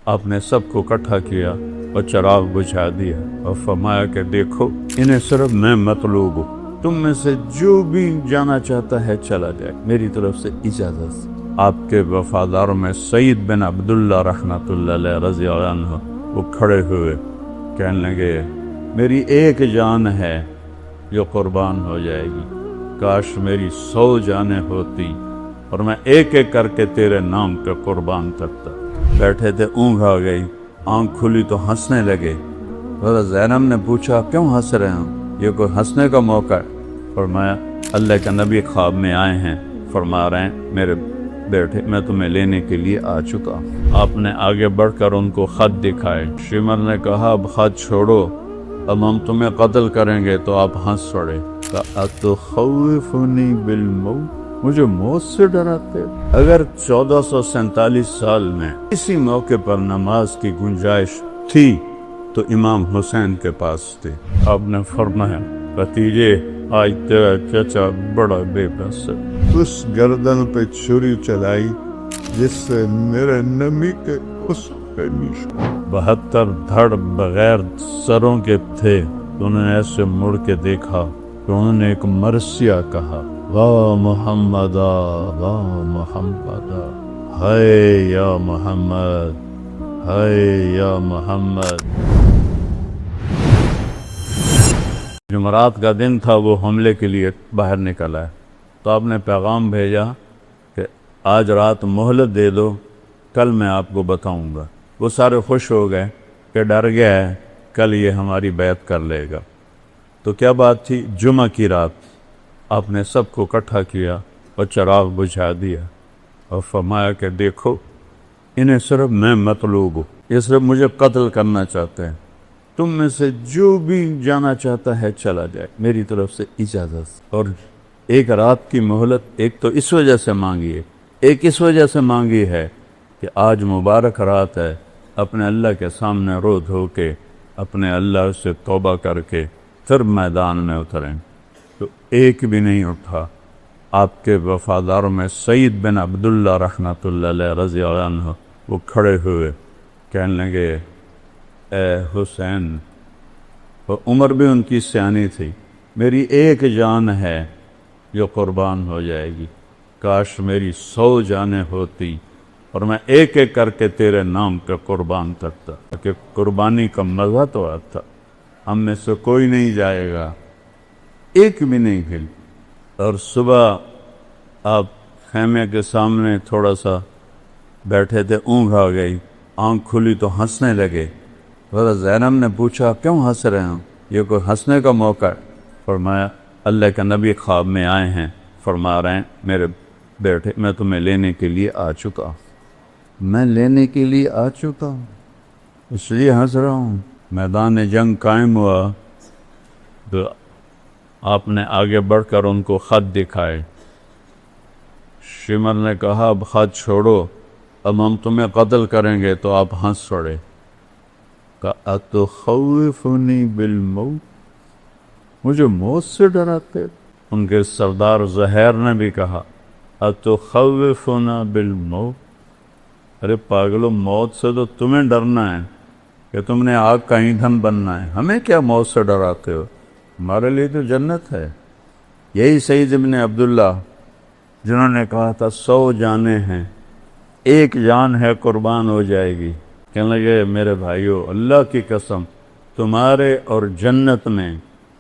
آپ نے سب کو اکٹھا کیا اور چراغ بجھا دیا اور فرمایا کہ دیکھو انہیں صرف میں مطلوب ہوں، تم میں سے جو بھی جانا چاہتا ہے چلا جائے، میری طرف سے اجازت۔ آپ کے وفاداروں میں سعید بن عبداللہ رحمۃ اللہ علیہ رضی اللہ عنہ وہ کھڑے ہوئے کہنے لگے میری ایک جان ہے جو قربان ہو جائے گی، کاش میری 100 جانیں ہوتی اور میں ایک ایک کر کے تیرے نام پہ قربان کرتا۔ بیٹھے تھے، اونگ آ گئی، آنکھ کھلی تو ہنسنے لگے۔ حضرت زینب نے پوچھا کیوں ہنس رہے ہیں، یہ کوئی ہنسنے کا موقع ہے؟ فرمایا اللہ کے نبی خواب میں آئے ہیں، فرما رہے ہیں میرے بیٹے میں تمہیں لینے کے لیے آ چکا۔ آپ نے آگے بڑھ کر ان کو خط دکھائے۔ شمر نے کہا اب خط چھوڑو، اب ہم تمہیں قتل کریں گے، تو آپ ہنس پڑے۔ اتخوفنی بالموت، مجھے موت سے ڈراتے؟ اگر 1447 سال میں اسی موقع پر نماز کی گنجائش تھی تو امام حسین کے پاس تھے۔ آپ نے فرمایا بھتیجے آج تیرا چچا بڑا بے بس ہے، اس گردن پہ چھری چلائی جس سے میرے نبی کے اس پہ نشان 72 دھڑ بغیر سروں کے تھے۔ انہوں نے ایسے مڑ کے دیکھا تو انہوں نے ایک مرثیہ کہا واہ محمدا واہ محمدا، ہائے یا محمد ہائے یا محمد۔ جمعرات کا دن تھا، وہ حملے کے لیے باہر نکلا ہے، تو آپ نے پیغام بھیجا کہ آج رات مہلت دے دو، کل میں آپ کو بتاؤں گا۔ وہ سارے خوش ہو گئے کہ ڈر گیا ہے کل یہ ہماری بیعت کر لے گا۔ تو کیا بات تھی؟ جمعہ کی رات آپ نے سب کو اکٹھا کیا اور چراغ بجھا دیا اور فرمایا کہ دیکھو انہیں صرف میں مطلوب ہوں، یہ صرف مجھے قتل کرنا چاہتے ہیں، تم میں سے جو بھی جانا چاہتا ہے چلا جائے، میری طرف سے اجازت۔ اور ایک رات کی مہلت ایک تو اس وجہ سے مانگی ہے، ایک اس وجہ سے مانگی ہے کہ آج مبارک رات ہے، اپنے اللہ کے سامنے رو دھو کے اپنے اللہ سے توبہ کر کے پھر میدان میں اتریں۔ تو ایک بھی نہیں اٹھا۔ آپ کے وفاداروں میں سعید بن عبداللہ رحمۃ اللہ علیہ رضی اللہ عنہ وہ کھڑے ہوئے کہنے لگے اے حسین، اور عمر بھی ان کی سیانی تھی، میری ایک جان ہے جو قربان ہو جائے گی، کاش میری 100 جانیں ہوتی اور میں ایک ایک کر کے تیرے نام پہ قربان کرتا، کہ قربانی کا مزہ تو آتا۔ ہم میں سے کوئی نہیں جائے گا، ایک بھی نہیں ہل۔ اور صبح آپ خیمے کے سامنے تھوڑا سا بیٹھے تھے، اونگ آ گئی، آنکھ کھلی تو ہنسنے لگے۔ حضرت زینب نے پوچھا کیوں ہنس رہے ہیں، یہ کوئی ہنسنے کا موقع ہے؟ فرمایا اللہ کے نبی خواب میں آئے ہیں، فرما رہے ہیں میرے بیٹے میں تمہیں لینے کے لیے آ چکا۔ میں لینے کے لیے آ چکا ہوں اس لیے ہنس رہا ہوں۔ میدان جنگ قائم ہوا تو آپ نے آگے بڑھ کر ان کو خط دکھائے۔ شمر نے کہا اب خط چھوڑو، اب ہم تمہیں قتل کریں گے، تو آپ ہنس پڑے۔ اتخوفنی بالموت، مجھے موت سے ڈراتے؟ ان کے سردار زہیر نے بھی کہا اتخوفنا بالموت، ارے پاگلو، موت سے تو تمہیں ڈرنا ہے کہ تم نے آگ کا ایندھن بننا ہے، ہمیں کیا موت سے ڈراتے ہو؟ ہمارے لیے تو جنت ہے۔ یہی سعید ابن عبداللہ جنہوں نے کہا تھا 100 جانیں ہیں، ایک جان ہے قربان ہو جائے گی، کہنے لگے میرے بھائیو اللہ کی قسم تمہارے اور جنت میں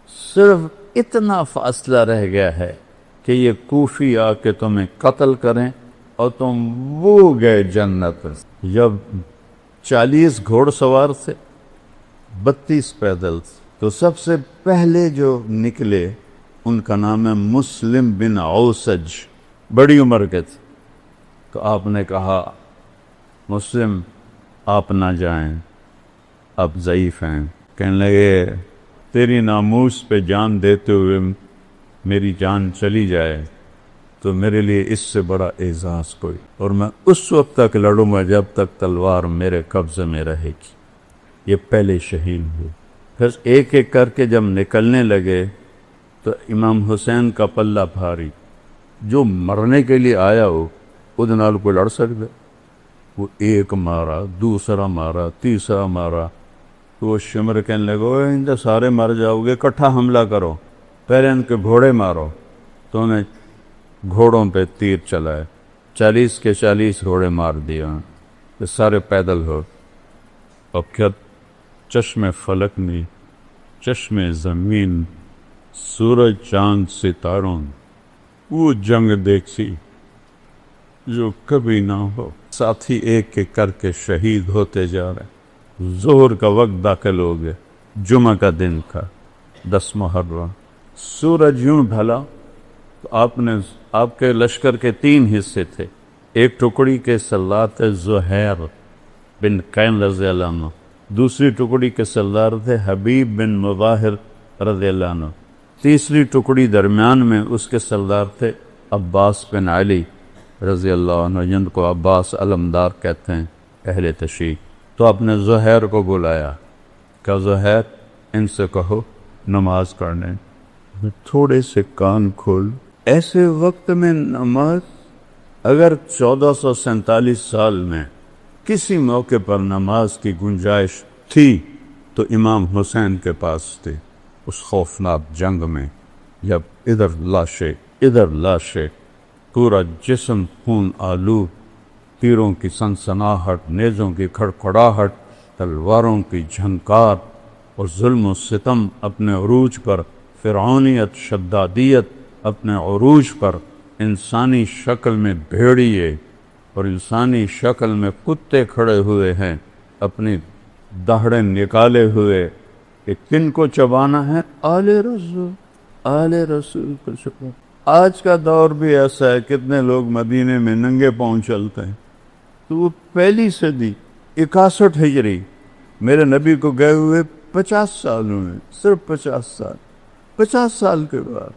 صرف اتنا فاصلہ رہ گیا ہے کہ یہ کوفی آ کے تمہیں قتل کریں اور تم وہ گئے جنت۔ جب 40 گھوڑ سوار تھے، 32 پیدل، تو سب سے پہلے جو نکلے ان کا نام ہے مسلم بن اوسج، بڑی عمر کے تھے۔ تو آپ نے کہا مسلم آپ نہ جائیں، آپ ضعیف ہیں۔ کہنے لگے تیری ناموس پہ جان دیتے ہوئے میری جان چلی جائے تو میرے لیے اس سے بڑا اعزاز کوئی، اور میں اس وقت تک لڑوں گا جب تک تلوار میرے قبضے میں رہے گی۔ یہ پہلے شہید ہوئے۔ پھر ایک ایک کر کے جب نکلنے لگے تو امام حسین کا پلہ بھاری، جو مرنے کے لیے آیا ہو وہ نال کو لڑ سکتے، وہ ایک مارا، دوسرا مارا، تیسرا مارا، تو وہ شمر کہنے لگا ان تو سارے مر جاؤ گے، اکٹھا حملہ کرو، پہلے ان کے گھوڑے مارو۔ تو انہیں گھوڑوں پہ تیر چلائے، 40 کے 40 گھوڑے مار دیا، یہ سارے پیدل ہو۔ اور کیا چشم فلک میں، چشم زمین، سورج چاند ستاروں، وہ جنگ دیکھی جو کبھی نہ ہو۔ ساتھی ایک ایک کر کے شہید ہوتے جا رہے۔ ظہر کا وقت داخل ہو گیا، جمعہ کا دن تھا، 10 محرم۔ سورج یوں ڈھلا تو آپ کے لشکر کے 3 حصے تھے۔ ایک ٹکڑی کے سردار تھے زہیر بن قین رضی اللہ عنہ، دوسری ٹکڑی کے سردار تھے حبیب بن مظاہر رضی اللہ عنہ، تیسری ٹکڑی درمیان میں اس کے سردار تھے عباس بن علی رضی اللہ عنہ، جن کو عباس علمدار کہتے ہیں اہل تشیع۔ تو آپ نے زہیر کو بلایا کہ زہیر ان سے کہو نماز پڑھنے۔ تھوڑے سے کان کھول، ایسے وقت میں نماز، اگر 1447 سال میں کسی موقع پر نماز کی گنجائش تھی تو امام حسین کے پاس تھی، اس خوفناک جنگ میں جب ادھر لاشیں، پورا جسم خون آلود، تیروں کی سنسناہٹ، نیزوں کی کھڑکھڑاہٹ، تلواروں کی جھنکار، اور ظلم و ستم اپنے عروج پر، فرعونیت، شدادیت اپنے عروج پر، انسانی شکل میں بھیڑیے اور انسانی شکل میں کتے کھڑے ہوئے ہیں، اپنی دہڑیں نکالے ہوئے کہ کن کو چبانا ہے؟ آل رسول کو چبانا۔ آج کا دور بھی ایسا ہے، کتنے لوگ مدینے میں ننگے پاؤں چلتے ہیں۔ تو وہ پہلی صدی 61 ہجری، میرے نبی کو گئے ہوئے 50 سالوں میں، صرف 50 سال کے بعد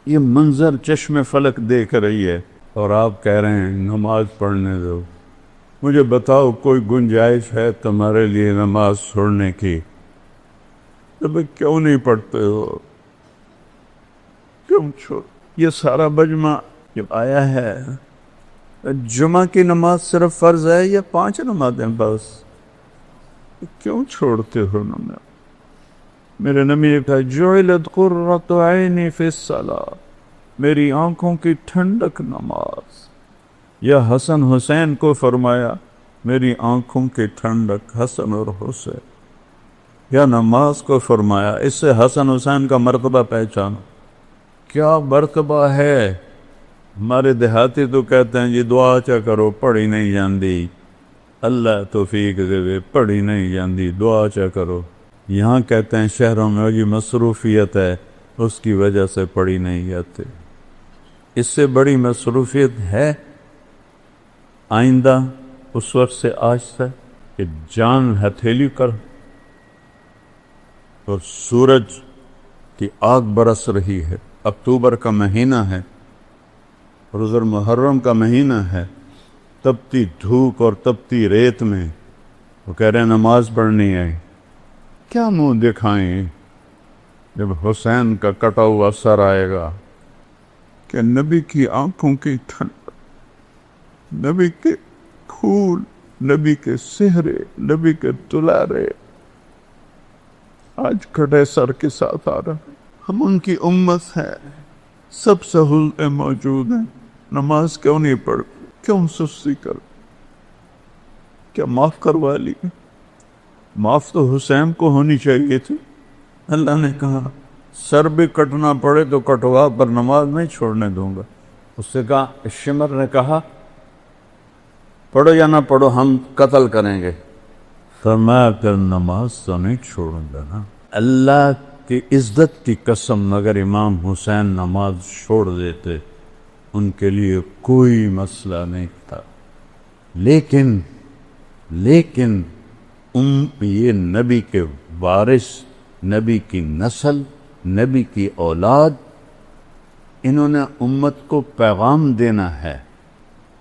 یہ منظر چشم فلک دیکھ رہی ہے، اور آپ کہہ رہے ہیں نماز پڑھنے دو۔ مجھے بتاؤ کوئی گنجائش ہے تمہارے لیے نماز چھوڑنے کی؟ تو کیوں نہیں پڑھتے ہو؟ کیوں چھوڑ؟ یہ سارا مجمع جب آیا ہے، جمعہ کی نماز صرف فرض ہے یا 5 نمازیں بس؟ کیوں چھوڑتے ہو نماز؟ میرے نبی نے کہا جعلت قرۃ عینی فی الصلاۃ، میری آنکھوں کی ٹھنڈک نماز۔ یا حسن حسین کو فرمایا میری آنکھوں کی ٹھنڈک حسن اور حسین، یا نماز کو فرمایا۔ اس سے حسن حسین کا مرتبہ پہچانو، کیا مرتبہ ہے۔ ہمارے دیہاتی تو کہتے ہیں جی دعا چا کرو، پڑھی نہیں جاندی، اللہ توفیق دے، پڑھی نہیں جاندی، دعا چا کرو۔ یہاں کہتے ہیں شہروں میں جی مصروفیت ہے، اس کی وجہ سے پڑھی نہیں جاتے۔ اس سے بڑی مصروفیت ہے آئندہ اس وقت سے آج تک کہ جان ہتھیلی کر، اور سورج کی آگ برس رہی ہے، اکتوبر کا مہینہ ہے، روز محرم کا مہینہ ہے، تپتی دھوپ اور تپتی ریت میں وہ کہہ رہے ہیں نماز پڑھنی ہے۔ کیا منہ دکھائیں جب حسین کا کٹا ہوا سر آئے گا کہ نبی کی آنکھوں کی ٹھنڈ، نبی کے پھول، نبی کے سہرے، نبی کے دلارے آج کٹے سر کے ساتھ آ رہا ہے۔ ہم ان کی امت ہے، سب سہولتیں موجود ہیں، نماز کیوں نہیں پڑھ؟ کیوں سستی کر؟ کیا معاف کروا لی؟ معاف تو حسین کو ہونی چاہیے تھی۔ اللہ نے کہا سر بھی کٹنا پڑے تو کٹوا، پر نماز نہیں چھوڑنے دوں گا۔ اس سے کہا، شمر نے کہا پڑھو یا نہ پڑھو ہم قتل کریں گے۔ فرمایا کہ نماز تو نہیں چھوڑوں گا نا۔ اللہ کی عزت کی قسم اگر امام حسین نماز چھوڑ دیتے ان کے لیے کوئی مسئلہ نہیں تھا، لیکن یہ نبی کے وارث، نبی کی نسل، نبی کی اولاد، انہوں نے امت کو پیغام دینا ہے،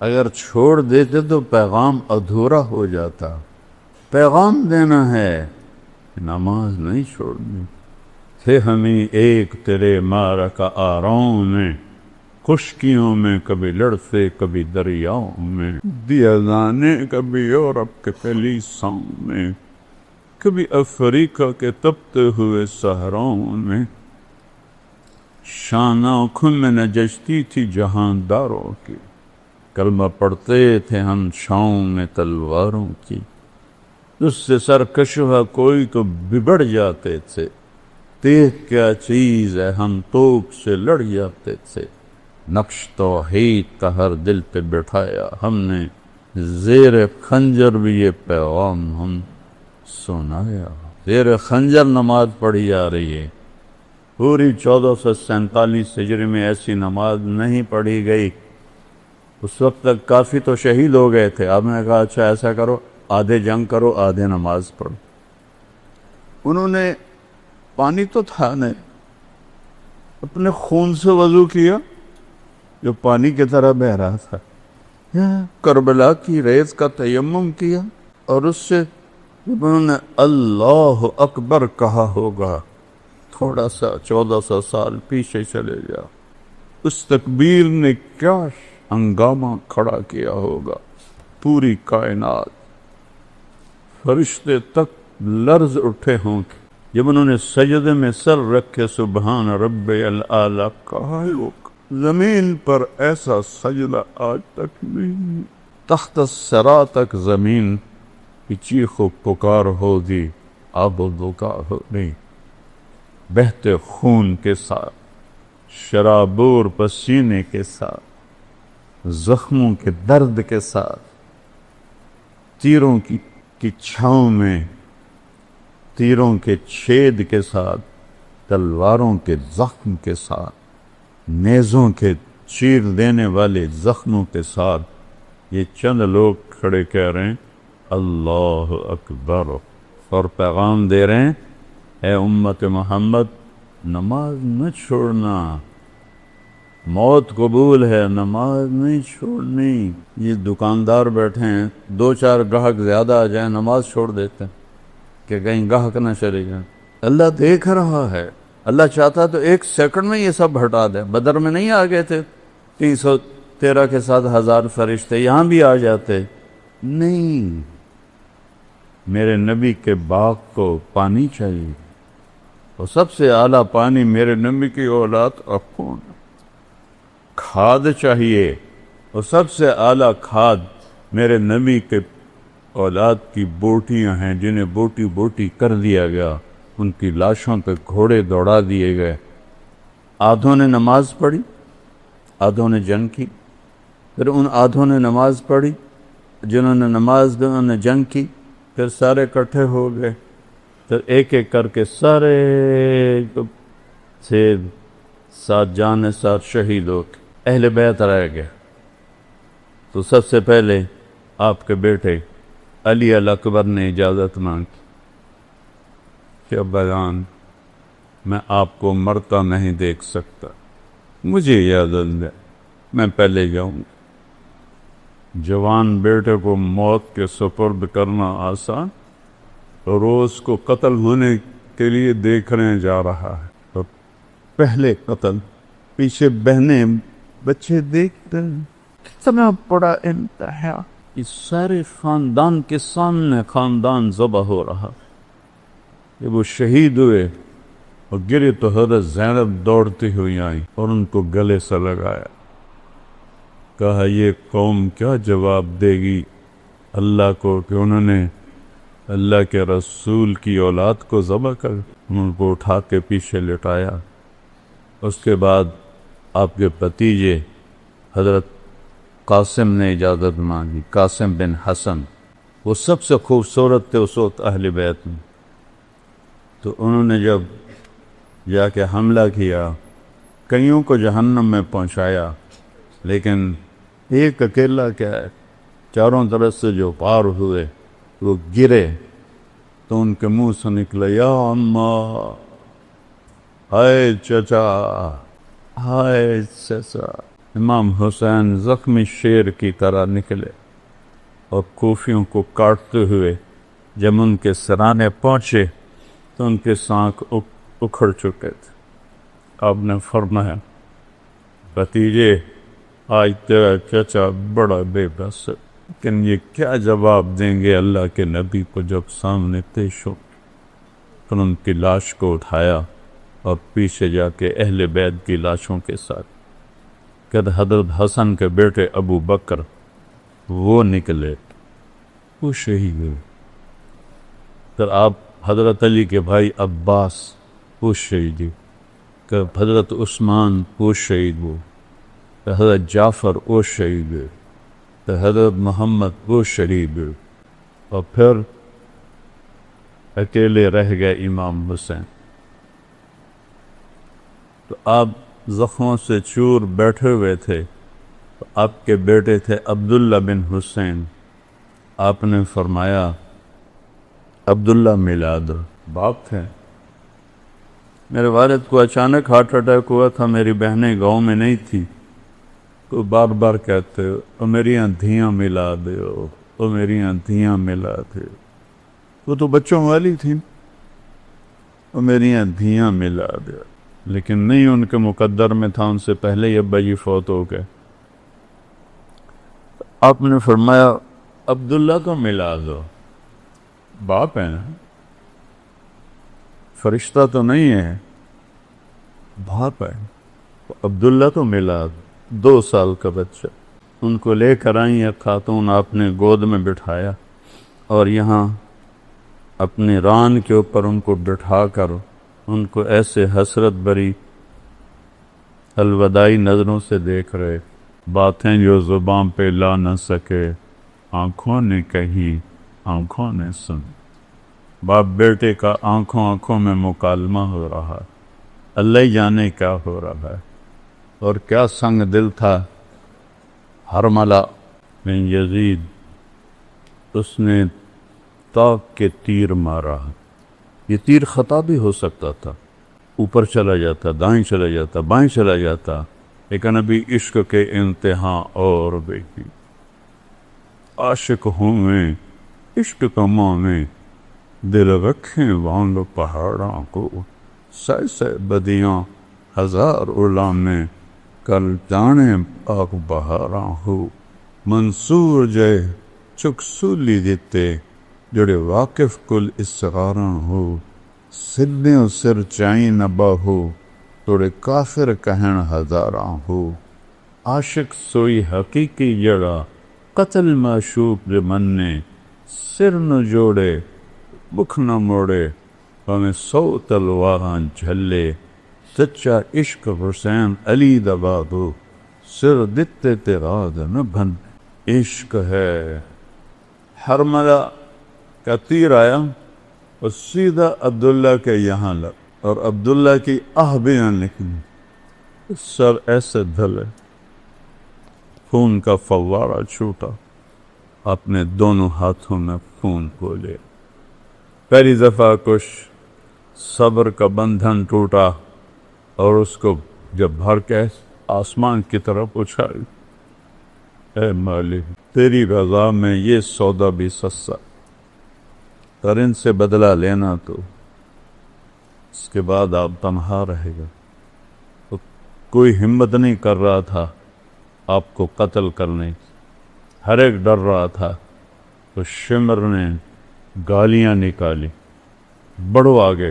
اگر چھوڑ دیتے تو پیغام ادھورا ہو جاتا۔ پیغام دینا ہے، نماز نہیں چھوڑنی۔ تھے ہمیں ایک تیرے مارکا آروں میں، خشکیوں میں کبھی لڑتے کبھی دریاؤں میں، دیا دانے کبھی یورپ کے کلیساؤں میں، کبھی افریقہ کے تپتے ہوئے صحراؤں میں، شانہ کھن میں نجشتی تھی جہانداروں کی، کلمہ پڑھتے تھے ہم چھاؤں میں تلواروں کی، اس سے سرکشہ کوئی تو بگڑ جاتے تھے، دیکھ کیا چیز ہے ہم توپ سے لڑ جاتے تھے، نقش توحید کا ہر دل پہ بٹھایا ہم نے، زیر خنجر بھی یہ پیغام ہم سنایا۔ زیر خنجر نماز پڑھی جا رہی ہے، پوری 1447 ہجری میں ایسی نماز نہیں پڑھی گئی۔ اس وقت تک کافی تو شہید ہو گئے تھے، آپ نے کہا اچھا ایسا کرو، آدھے جنگ کرو آدھے نماز پڑھو۔ انہوں نے پانی تو تھا نہیں، اپنے خون سے وضو کیا جو پانی کی طرح بہ رہا تھا، کربلا کی ریت کا تیمم کیا، اور اس سے انہوں نے اللہ اکبر کہا ہوگا، تھوڑا سا 1400 سال پیچھے چلے جاؤ، اس تکبیر نے کیا ہنگامہ کھڑا کیا ہوگا، پوری کائنات، فرشتے تک لرز اٹھے ہوں گے جب انہوں نے سجدے میں سر رکھے سبحان ربی الاعلیٰ کہا ہوگا۔ زمین پر ایسا سجدہ آج تک نہیں، تحت الثری تک زمین کی چیخ و پکار ہوگی، آب و دکا ہوگی، بہتے خون کے ساتھ، شرابور پسینے کے ساتھ، زخموں کے درد کے ساتھ، تیروں کی چھاؤں میں، تیروں کے چھید کے ساتھ، تلواروں کے زخم کے ساتھ، نیزوں کے چیر دینے والے زخموں کے ساتھ، یہ چند لوگ کھڑے کہہ رہے ہیں اللہ اکبر، اور پیغام دے رہے ہیں اے امت محمد نماز نہ چھوڑنا، موت قبول ہے نماز نہیں چھوڑنی۔ یہ دکاندار بیٹھے ہیں، 2-4 گاہک زیادہ آ جائیں نماز چھوڑ دیتے ہیں کہ کہیں گاہک نہ چلے جائیں۔ اللہ دیکھ رہا ہے، اللہ چاہتا تو 1 سیکنڈ میں یہ سب ہٹا دے۔ بدر میں نہیں آ گئے تھے 313 کے ساتھ 1000 فرشتے، یہاں بھی آ جاتے، نہیں، میرے نبی کے باغ کو پانی چاہیے، اور سب سے اعلیٰ پانی میرے نبی کی اولاد کا خون، کھاد چاہیے، اور سب سے اعلیٰ کھاد میرے نبی کے اولاد کی بوٹیاں ہیں جنہیں بوٹی بوٹی کر دیا گیا، ان کی لاشوں پہ گھوڑے دوڑا دیے گئے۔ آدھوں نے نماز پڑھی، آدھوں نے جنگ کی، پھر ان آدھوں نے نماز پڑھی، جنہوں نے نماز انہوں نے جنگ کی، پھر سارے اکٹھے ہو گئے، پھر ایک ایک کر کے سارے سے ساتھ جان ساتھ شہید ہو کے اہل بیت رہ گئے۔ تو سب سے پہلے آپ کے بیٹے علی الاکبر نے اجازت مانگی کہ ابا جان میں آپ کو مرتا نہیں دیکھ سکتا، مجھے اجازت دے، میں پہلے جاؤں گا۔ جوان بیٹے کو موت کے سپرد کرنا آسان، روز کو قتل ہونے کے لیے دیکھنے جا رہا ہے، اور پہلے قتل، پیچھے بہنیں بچے دیکھتے ہیں، کتنا بڑا امتحان، اس سارے خاندان کے سامنے خاندان ذبح ہو رہا۔ جب وہ شہید ہوئے اور گرے تو حضرت زینب دوڑتی ہوئی آئی اور ان کو گلے سے لگایا، کہا یہ قوم کیا جواب دے گی اللہ کو کہ انہوں نے اللہ کے رسول کی اولاد کو ذبح کر، ان کو اٹھا کے پیچھے لٹایا۔ اس کے بعد آپ کے بھتیجے حضرت قاسم نے اجازت مانگی، قاسم بن حسن، وہ سب سے خوبصورت تھے اس وقت اہل بیت میں، تو انہوں نے جب جا کے حملہ کیا، کئیوں کو جہنم میں پہنچایا، لیکن ایک اکیلا کیا ہے، چاروں طرف سے جو پار ہوئے وہ گرے تو ان کے منہ سے نکلا یا اماں، ہائے چچا، ہائے چچا۔ امام حسین زخمی شیر کی طرح نکلے اور کوفیوں کو کاٹتے ہوئے جب ان کے سرانے پہنچے تو ان کے سانکھ اکھڑ چکے تھے۔ آپ نے فرمایا بھتیجے آج تیرا چچا بڑا بے بس ہے، لیکن یہ کیا جواب دیں گے اللہ کے نبی کو جب سامنے پیش ہو؟ پھر ان کی لاش کو اٹھایا اور پیچھے جا کے اہل بیت کی لاشوں کے ساتھ کہ حضرت حسن کے بیٹے ابو بکر وہ نکلے، وہ شہید ہوئے۔ پھر آپ حضرت علی کے بھائی عباس وہ شہید ہوئے، کہ حضرت عثمان وہ شہید ہوئے، کہ حضرت جعفر وہ شہید ہوئے، کہ حضرت محمد وہ شہید ہوئے، اور پھر اکیلے رہ گئے امام حسین۔ تو آپ زخموں سے چور بیٹھے ہوئے تھے، تو آپ کے بیٹے تھے عبداللہ بن حسین، آپ نے فرمایا عبداللہ ملا دو۔ باپ تھے، میرے والد کو اچانک ہارٹ اٹیک ہوا تھا، میری بہنیں گاؤں میں نہیں تھی، تو بار بار کہتے او میری آندھیاں ملا دو، او میری آندھیاں ملا دو۔ وہ تو بچوں والی تھی، او میری آندھیاں ملا دو، لیکن نہیں ان کے مقدر میں تھا، ان سے پہلے ہی ابا جی فوت ہو گئے۔ آپ نے فرمایا عبداللہ کو ملا دو، باپ ہے نا، فرشتہ تو نہیں ہے، باپ ہے، عبداللہ تو ملا دو، 2 سال کا بچہ۔ ان کو لے کر آئیں ایک خاتون، آپ نے گود میں بٹھایا اور یہاں اپنی ران کے اوپر ان کو بٹھا کر ان کو ایسے حسرت بری الوداعی نظروں سے دیکھ رہے، باتیں جو زبان پہ لا نہ سکے آنکھوں نے کہی، آنکھوں نے سن۔ باپ بیٹے کا آنکھوں میں مکالمہ ہو رہا، اللہ جانے کیا ہو رہا ہے، اور کیا سنگ دل تھا حرملہ بن یزید، اس نے تاک کے تیر مارا۔ یہ تیر خطا بھی ہو سکتا تھا، اوپر چلا جاتا، دائیں چلا جاتا، بائیں چلا جاتا، لیکن ابھی عشق کے انتہا اور بیٹی عاشق ہوں میں عشق کماں میں، دل رکھیں وانگ پہاڑاں کو، سہ بدیاں ہزار علامیں، کل جانے آگ بہاراں ہو، منصور جے چک سولی دیتے، جڑے واقف کل اسغاراں ہو، سدھیں سر چائیں نبا ہو، توڑے کافر کہن ہزاراں ہو، عاشق سوئی حقیقی جڑا، قتل معشوق دے مننے، سر نہ جوڑے بکھ نہ موڑے، ہمیں 100 تلواراں جھلے، سچا عشق حسین علی دبا دو، سر دتے تیراد نہ بن، عشق ہے۔ حرملہ کا تیر آیا اور سیدھا عبداللہ کے یہاں لگ، اور عبداللہ کی آہبیاں نکلی، سر ایسے دھلے، خون کا فوارہ چھوٹا، اپنے دونوں ہاتھوں میں خون کو لے، پہلی دفعہ کچھ صبر کا بندھن ٹوٹا، اور اس کو جب بھر کے آسمان کی طرف اچھائی، اے مالک تیری رضا میں یہ سودا بھی سستا، اور ان سے بدلہ لینا تو اس کے بعد آپ تنہا رہے گا۔ تو کوئی ہمت نہیں کر رہا تھا آپ کو قتل کرنے، ہر ایک ڈر رہا تھا، تو شمر نے گالیاں نکالی، بڑھو آگے۔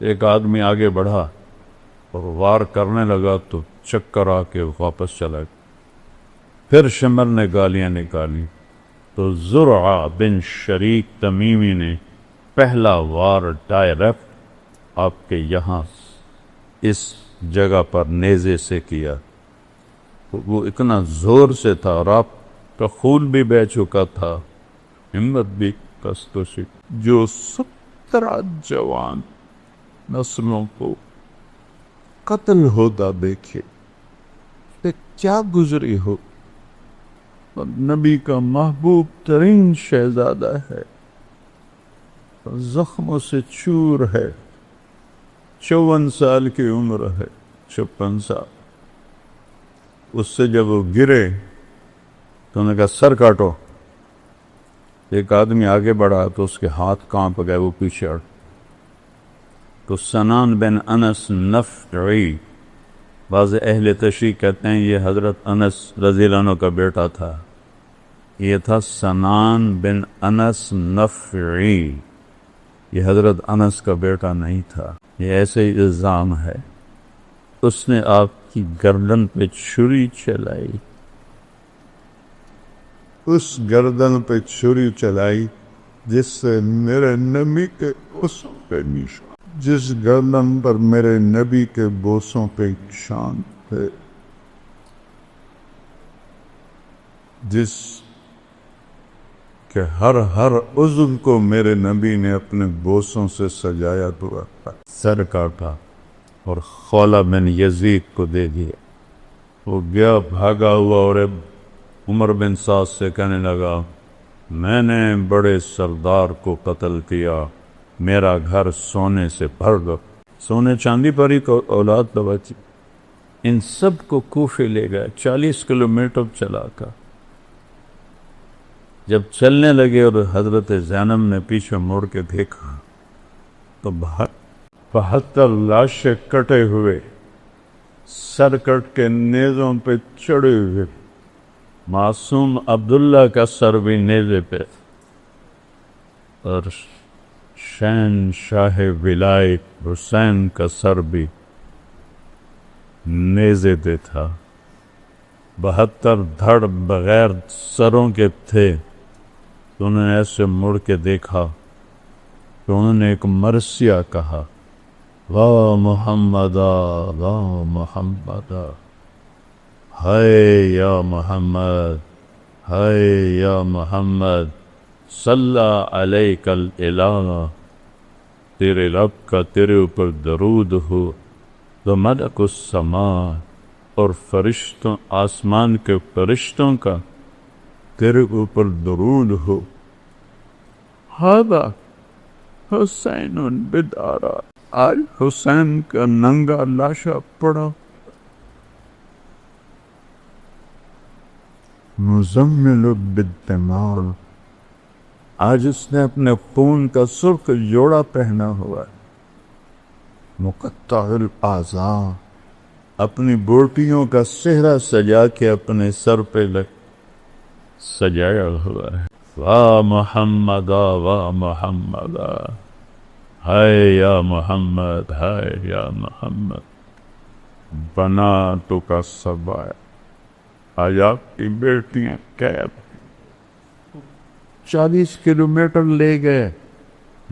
ایک آدمی آگے بڑھا اور وار کرنے لگا تو چکر آ کے واپس چلا گیا۔ پھر شمر نے گالیاں نکالی تو زرعہ بن شریک تمیمی نے پہلا وار ڈائریکٹ آپ کے یہاں اس جگہ پر نیزے سے کیا۔ وہ اتنا زور سے تھا اور آپ کا خون بھی بہہ چکا تھا، ہمت بھی کست سی، جو 17 جوان نسلوں کو قتل ہوتا دیکھے کہ کیا گزری ہو۔ نبی کا محبوب ترین شہزادہ ہے، زخموں سے چور ہے، 54 سال کی عمر ہے، 56 سال۔ اس سے جب وہ گرے تو انہوں نے کہا سر کاٹو۔ ایک آدمی آگے بڑھا تو اس کے ہاتھ کانپ گئے، وہ پیچھے ہٹ۔ تو سنان بن انس نفعی بعض اہل تشریح کہتے ہیں یہ حضرت انس رضی اللہ عنہ کا بیٹا تھا، یہ تھا سنان بن انس نفعی، یہ حضرت انس کا بیٹا نہیں تھا۔ یہ ایسے ہی الزام ہے۔ اس نے آپ کی گردن پہ چھری چلائی، اس گردن پہ چھری چلائی جس سے میرے نبی کے بوسوں پہ نشان، جس گردن پر میرے نبی کے بوسوں پہ نشان تھے، جس کہ ہر عضو کو میرے نبی نے اپنے بوسوں سے سجایا ہوا تھا۔ سر کاٹا اور خولہ بن یزید کو دے دیا۔ وہ گیا بھاگا ہوا اور عمر بن سعد سے کہنے لگا میں نے بڑے سردار کو قتل کیا، میرا گھر سونے سے بھر دو۔ سونے چاندی پر ہی تو اولاد تو بچی۔ ان سب کو کوفے لے گئے 40 کلومیٹر چلا کر۔ جب چلنے لگے اور حضرت زینب نے پیچھے مڑ کے دیکھا تو 72 لاشیں کٹے ہوئے، سر کٹ کے نیزوں پہ چڑھے ہوئے، معصوم عبداللہ کا سر بھی نیزے پہ اور شہنشاہ ولایت حسین کا سر بھی نیزے پہ تھا۔ 72 دھڑ بغیر سروں کے تھے۔ تو انہوں نے ایسے مڑ کے دیکھا تو انہوں نے ایک مرثیہ کہا، واہ محمدہ واہ محمدہ، ہائے یا محمد، ہائے یا محمد، صلی علیک الالہ، تیرے رب کا تیرے اوپر درود ہو، تو ملک السماء، اور فرشتوں آسمان کے فرشتوں کا تیرے اوپر درود ہو۔ ہذا حسین بدارا، آج حسین کا ننگا لاشا پڑا، مزمل بالدماء، آج اس نے اپنے خون کا سرخ جوڑا پہنا ہوا ہے، مقطع الاعضاء، اپنی بوٹیوں کا صحرا سجا کے اپنے سر پہ سجایا ہوا ہے۔ واہ محمد واہ محمد، ہائے یا محمد، ہائے یا محمد، بناتو کا سبایا، آج آپ کی بیٹیاں قید۔ 40 کلومیٹر لے گئے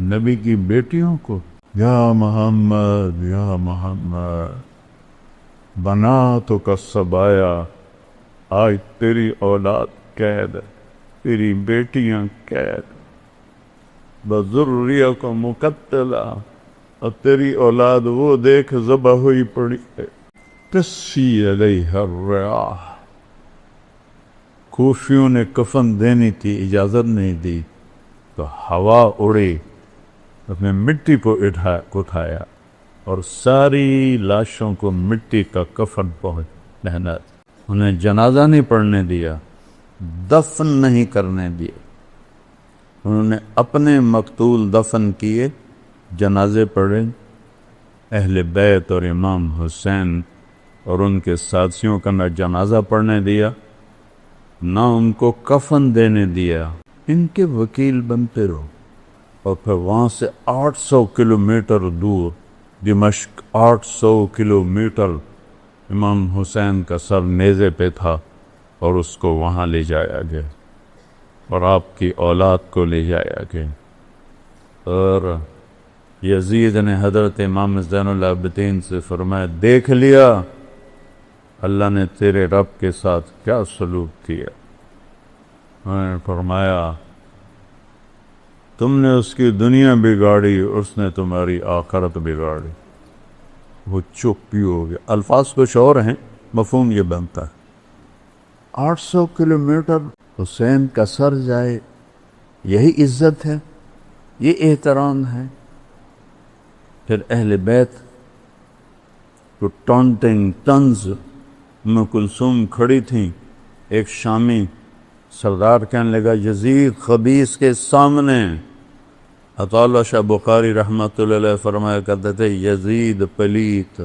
نبی کی بیٹیوں کو، یا محمد یا محمد، بناتو کا سبایا، آج تیری اولاد قید ہے، تیری بیٹیاں قید، بذریہ کو مقتلہ، اور تیری اولاد وہ دیکھ ذبح ہوئی پڑی ہے۔ تسی علیہ الریاح، کوفیوں نے کفن دینی تھی، اجازت نہیں دی تو ہوا اڑی، اپنے مٹی کو اٹھایا اور ساری لاشوں کو مٹی کا کفن پہنا، انہیں جنازہ نہیں پڑھنے دیا، دفن نہیں کرنے دیا۔ انہوں نے اپنے مقتول دفن کیے، جنازے پڑھے، اہل بیت اور امام حسین اور ان کے ساتھیوں کا نہ جنازہ پڑھنے دیا، نہ ان کو کفن دینے دیا۔ ان کے وکیل بنتے رہو۔ اور پھر وہاں سے 800 کلومیٹر دور دمشق، 800 کلومیٹر امام حسین کا سر نیزے پہ تھا اور اس کو وہاں لے جایا گیا اور آپ کی اولاد کو لے جایا گیا۔ اور یزید نے حضرت امام زین العابدین سے فرمایا، دیکھ لیا اللہ نے تیرے رب کے ساتھ کیا سلوک کیا۔ انہوں نے فرمایا تم نے اس کی دنیا بگاڑی، اس نے تمہاری آخرت بگاڑی۔ وہ چپ ہی ہو گیا۔ الفاظ کچھ اور ہیں، مفہوم یہ بنتا ہے۔ 800 کلومیٹر حسین کا سر جائے، یہی عزت ہے، یہ احترام ہے۔ پھر اہل بیت تو ٹانٹنگ طنز، ام کلثوم کھڑی تھیں، ایک شامی سردار کہنے لگا یزید خبیث کے سامنے، عطا اللہ شاہ بخاری رحمۃ اللہ علیہ فرمایا کرتے تھے یزید پلیت،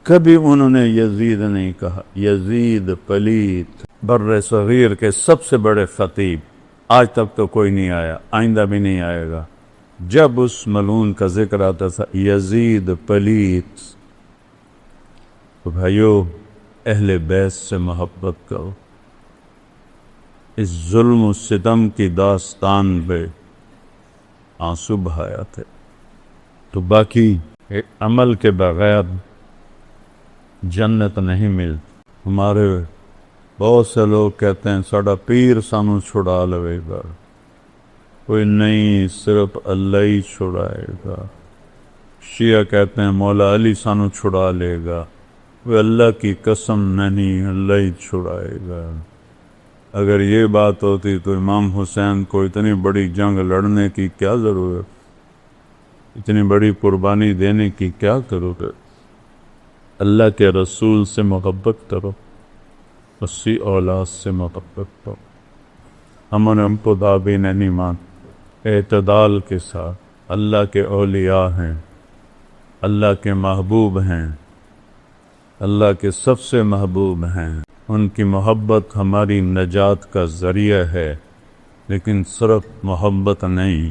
کبھی انہوں نے یزید نہیں کہا۔ یزید پلیت، بر صغیر کے سب سے بڑے خطیب، آج تک تو کوئی نہیں آیا، آئندہ بھی نہیں آئے گا۔ جب اس ملعون کا ذکر آتا تھا یزید پلیت، تو بھائیو اہل بیت سے محبت کرو۔ اس ظلم و ستم کی داستان پہ آنسو بہایا تھے۔ تو باقی عمل کے بغیر جنت نہیں ملتی۔ ہمارے بہت سے لوگ کہتے ہیں ساڑا پیر سانو چھڑا لوے گا، کوئی نہیں، صرف اللہ ہی چھڑائے گا۔ شیعہ کہتے ہیں مولا علی سانو چھڑا لے گا، وہ اللہ کی قسم نہیں، اللہ ہی چھڑائے گا۔ اگر یہ بات ہوتی تو امام حسین کو اتنی بڑی جنگ لڑنے کی کیا ضرورت، اتنی بڑی قربانی دینے کی کیا ضرورت؟ اللہ کے رسول سے محبت کرو، اسی اولاد سے محبت کرو۔ ہم کو دابی نہیں مان، اعتدال کے ساتھ۔ اللہ کے اولیاء ہیں، اللہ کے محبوب ہیں، اللہ کے سب سے محبوب ہیں۔ ان کی محبت ہماری نجات کا ذریعہ ہے، لیکن صرف محبت نہیں۔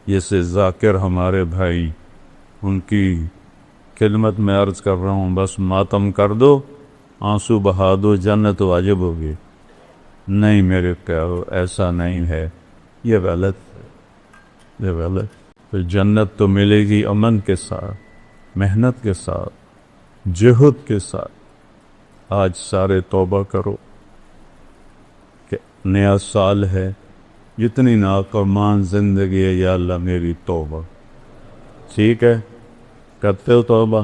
جیسے ذاکر ہمارے بھائی، ان کی خدمت میں عرض کر رہا ہوں، بس ماتم کر دو، آنسو بہا دو، جنت واجب ہوگی۔ نہیں میرے پیارو، ایسا نہیں ہے، یہ غلط ہے، یہ غلط۔ تو جنت تو ملے گی امن کے ساتھ، محنت کے ساتھ، جہد کے ساتھ۔ آج سارے توبہ کرو کہ نیا سال ہے، جتنی ناکامان زندگی ہے، یا اللہ میری توبہ۔ ٹھیک ہے، کرتے ہو توبہ؟